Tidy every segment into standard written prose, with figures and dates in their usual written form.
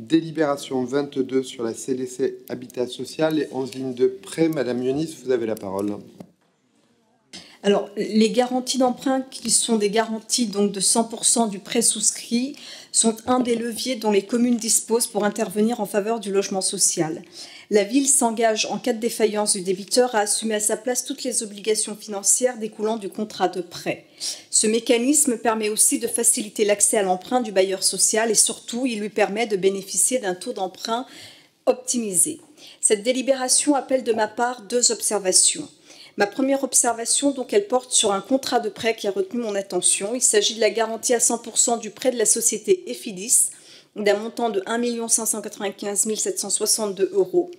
Délibération 22 sur la CDC Habitat Social et 11 lignes de prêt. Madame Yonis, vous avez la parole. Alors, les garanties d'emprunt, qui sont des garanties donc de 100% du prêt souscrit, sont un des leviers dont les communes disposent pour intervenir en faveur du logement social. La ville s'engage en cas de défaillance du débiteur à assumer à sa place toutes les obligations financières découlant du contrat de prêt. Ce mécanisme permet aussi de faciliter l'accès à l'emprunt du bailleur social et surtout, il lui permet de bénéficier d'un taux d'emprunt optimisé. Cette délibération appelle de ma part 2 observations. Ma première observation, donc, elle porte sur un contrat de prêt qui a retenu mon attention. Il s'agit de la garantie à 100% du prêt de la société Efidis, d'un montant de 1 595 762 €.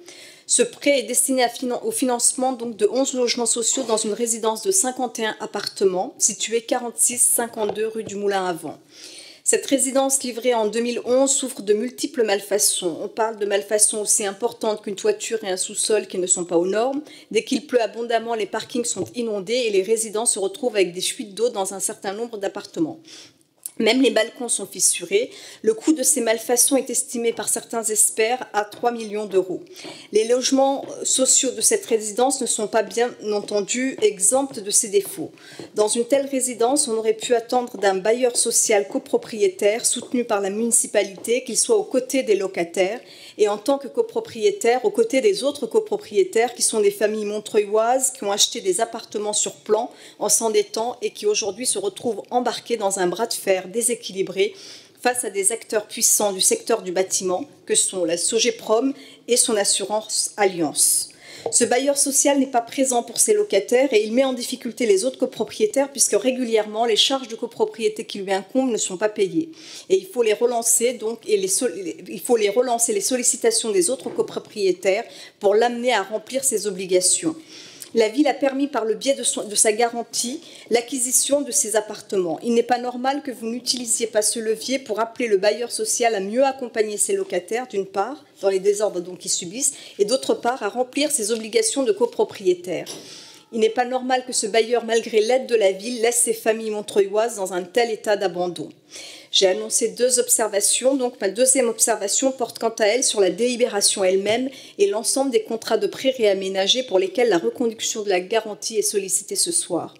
Ce prêt est destiné au financement donc, de 11 logements sociaux dans une résidence de 51 appartements située 46-52 rue du Moulin à Vent. Cette résidence livrée en 2011 souffre de multiples malfaçons. On parle de malfaçons aussi importantes qu'une toiture et un sous-sol qui ne sont pas aux normes. Dès qu'il pleut abondamment, les parkings sont inondés et les résidents se retrouvent avec des fuites d'eau dans un certain nombre d'appartements. Même les balcons sont fissurés. Le coût de ces malfaçons est estimé par certains experts à 3 millions d'euros. Les logements sociaux de cette résidence ne sont pas bien entendu exempts de ces défauts. Dans une telle résidence, on aurait pu attendre d'un bailleur social copropriétaire soutenu par la municipalité qu'il soit aux côtés des locataires et en tant que copropriétaire aux côtés des autres copropriétaires qui sont des familles montreuilloises qui ont acheté des appartements sur plan en s'endettant et qui aujourd'hui se retrouvent embarqués dans un bras de fer déséquilibré face à des acteurs puissants du secteur du bâtiment que sont la Sogeprom et son assurance Alliance. Ce bailleur social n'est pas présent pour ses locataires et il met en difficulté les autres copropriétaires puisque régulièrement les charges de copropriété qui lui incombent ne sont pas payées. Et il faut les relancer les sollicitations des autres copropriétaires pour l'amener à remplir ses obligations. La ville a permis par le biais de sa garantie l'acquisition de ces appartements. Il n'est pas normal que vous n'utilisiez pas ce levier pour appeler le bailleur social à mieux accompagner ses locataires, d'une part, dans les désordres qu'ils subissent, et d'autre part, à remplir ses obligations de copropriétaire. Il n'est pas normal que ce bailleur, malgré l'aide de la ville, laisse ses familles montreuilloises dans un tel état d'abandon. J'ai annoncé 2 observations, donc ma deuxième observation porte quant à elle sur la délibération elle-même et l'ensemble des contrats de prêt réaménagés pour lesquels la reconduction de la garantie est sollicitée ce soir.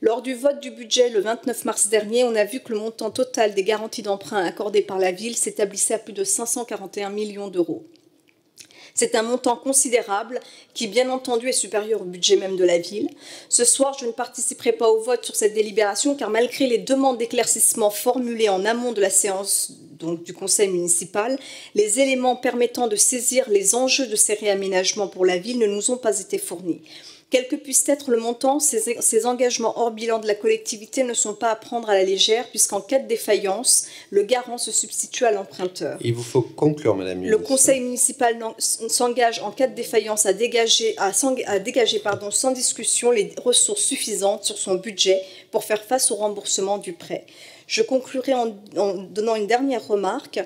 Lors du vote du budget le 29 mars dernier, on a vu que le montant total des garanties d'emprunt accordées par la ville s'établissait à plus de 541 millions d'euros. C'est un montant considérable qui, bien entendu, est supérieur au budget même de la ville. Ce soir, je ne participerai pas au vote sur cette délibération car malgré les demandes d'éclaircissement formulées en amont de la séance donc, du conseil municipal, les éléments permettant de saisir les enjeux de ces réaménagements pour la ville ne nous ont pas été fournis. Quel que puisse être le montant, ces engagements hors bilan de la collectivité ne sont pas à prendre à la légère, puisqu'en cas de défaillance, le garant se substitue à l'emprunteur. Il vous faut conclure, Madame Yonis. Le conseil municipal s'engage en cas de défaillance à dégager sans discussion les ressources suffisantes sur son budget pour faire face au remboursement du prêt. Je conclurai en donnant une dernière remarque.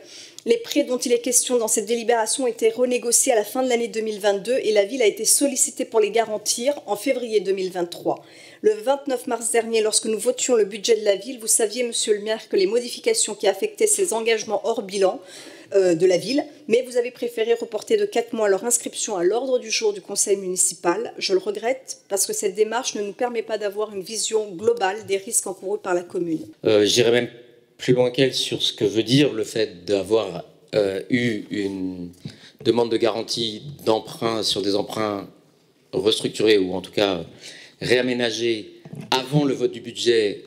Les prêts dont il est question dans cette délibération ont été renégociés à la fin de l'année 2022 et la ville a été sollicitée pour les garantir en février 2023. Le 29 mars dernier, lorsque nous votions le budget de la ville, vous saviez, monsieur le maire, que les modifications qui affectaient ces engagements hors bilan de la ville, mais vous avez préféré reporter de 4 mois leur inscription à l'ordre du jour du conseil municipal. Je le regrette parce que cette démarche ne nous permet pas d'avoir une vision globale des risques encourus par la commune. J'irai même plus loin qu'elle sur ce que veut dire le fait d'avoir eu une demande de garantie d'emprunt sur des emprunts restructurés ou en tout cas réaménagés avant le vote du budget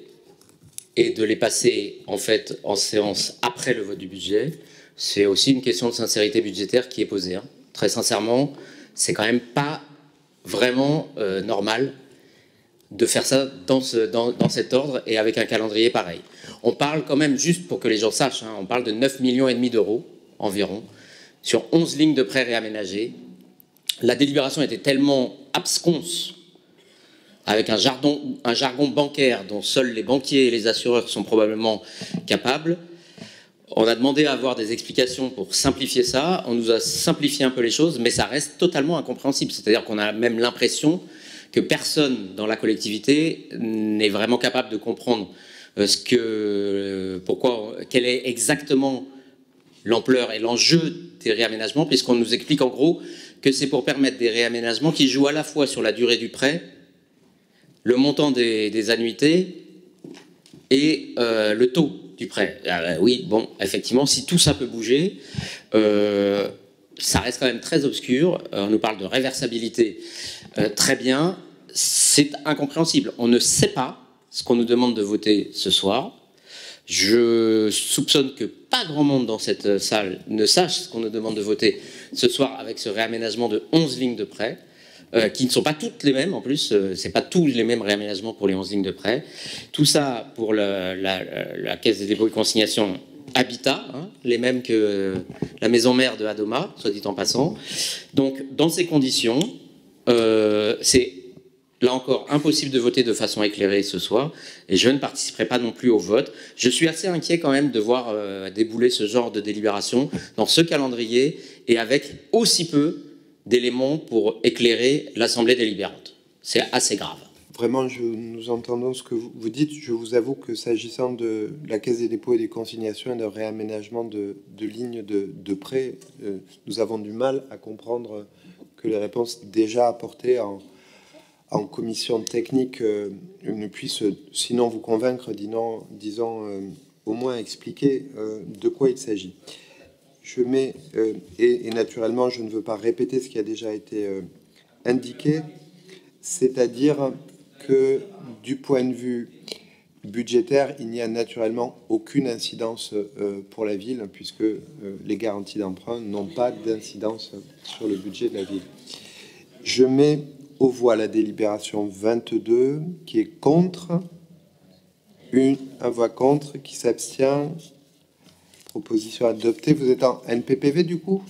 et de les passer en fait en séance après le vote du budget. C'est aussi une question de sincérité budgétaire qui est posée. Hein. Très sincèrement, c'est quand même pas vraiment normal de faire ça dans cet ordre et avec un calendrier pareil. On parle quand même, juste pour que les gens sachent, hein, on parle de 9,5 millions d'euros environ sur 11 lignes de prêts réaménagés. La délibération était tellement absconse, avec un jargon bancaire dont seuls les banquiers et les assureurs sont probablement capables. On a demandé à avoir des explications pour simplifier ça. On nous a simplifié un peu les choses, mais ça reste totalement incompréhensible. C'est-à-dire qu'on a même l'impression que personne dans la collectivité n'est vraiment capable de comprendre quel est exactement l'ampleur et l'enjeu des réaménagements, puisqu'on nous explique en gros que c'est pour permettre des réaménagements qui jouent à la fois sur la durée du prêt, le montant des annuités et le taux du prêt. Oui, bon, effectivement, si tout ça peut bouger, ça reste quand même très obscur. On nous parle de réversibilité, très bien. C'est incompréhensible. On ne sait pas ce qu'on nous demande de voter ce soir. Je soupçonne que pas grand monde dans cette salle ne sache ce qu'on nous demande de voter ce soir avec ce réaménagement de 11 lignes de prêt, qui ne sont pas toutes les mêmes en plus, c'est pas tous les mêmes réaménagements pour les 11 lignes de prêt. Tout ça pour la Caisse des dépôts et consignations Habitat, hein, les mêmes que la maison mère de Hadoma, soit dit en passant. Donc dans ces conditions, c'est là encore impossible de voter de façon éclairée ce soir, et je ne participerai pas non plus au vote. Je suis assez inquiet quand même de voir débouler ce genre de délibération dans ce calendrier et avec aussi peu d'éléments pour éclairer l'Assemblée délibérante. C'est assez grave. Vraiment, nous entendons ce que vous dites. Je vous avoue que s'agissant de la Caisse des dépôts et des consignations et de réaménagement de lignes de prêt, nous avons du mal à comprendre que les réponses déjà apportées en commission technique ne puissent sinon vous convaincre, disons au moins expliquer de quoi il s'agit. Je mets, et naturellement, je ne veux pas répéter ce qui a déjà été indiqué, c'est-à-dire que du point de vue budgétaire, il n'y a naturellement aucune incidence pour la ville, puisque les garanties d'emprunt n'ont pas d'incidence sur le budget de la ville. Je mets aux voix la délibération 22, qui est contre, un voix contre, qui s'abstient. Proposition adoptée. Vous êtes en NPPV du coup ?